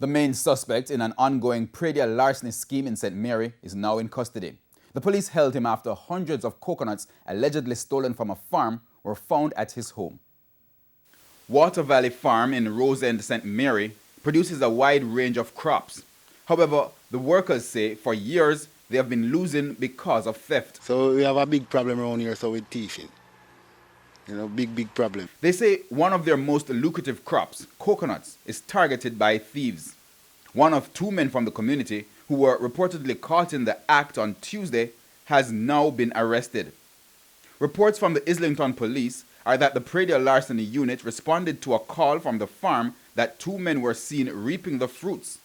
The main suspect in an ongoing predial larceny scheme in St. Mary is now in custody. The police held him after hundreds of coconuts allegedly stolen from a farm were found at his home. Water Valley Farm in Rose End, St. Mary produces a wide range of crops. However, the workers say for years they have been losing because of theft. So we have a big problem around here with thieving. Big problem. They say one of their most lucrative crops, coconuts, is targeted by thieves. One of two men from the community who were reportedly caught in the act on Tuesday has now been arrested. Reports from the Islington police are that the predial larceny unit responded to a call from the farm that two men were seen reaping the fruits,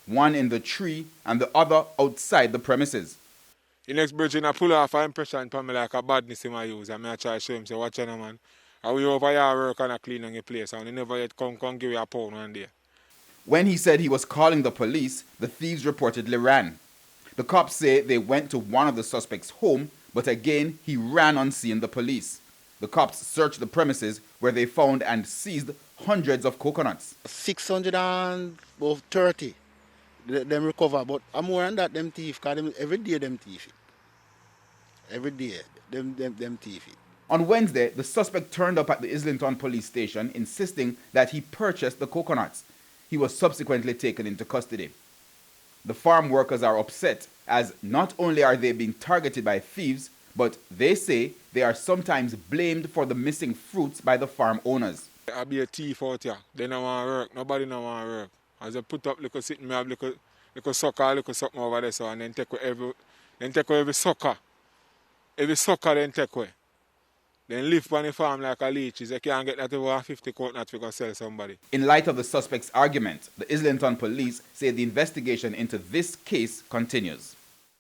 one in the tree and the other outside the premises. The next virgin I pull off an impression for me like a badness in my use. And I try to show him, say, watch out, man. And we over here work and clean on your place. And he never yet come give you a pound one day. When he said he was calling the police, the thieves reportedly ran. The cops say they went to one of the suspects' home, but again he ran on seeing the police. The cops searched the premises where they found and seized hundreds of coconuts. 630 them recover, but more than that them thief, because every day them thief it. Every day them thief it. On Wednesday, the suspect turned up at the Islington police station insisting that he purchased the coconuts. He was subsequently taken into custody. The farm workers are upset as not only are they being targeted by thieves, but they say they are sometimes blamed for the missing fruits by the farm owners. I be a thief out here. They don't want to work. Nobody don't want to work. As I put up little sitting, me have little sucker, little something over there, so and then take away every sucker. Every sucker then take away. Then live on the farm like a leech. They can't get that over 50 coconuts we can sell somebody. In light of the suspect's argument, the Islington police say the investigation into this case continues.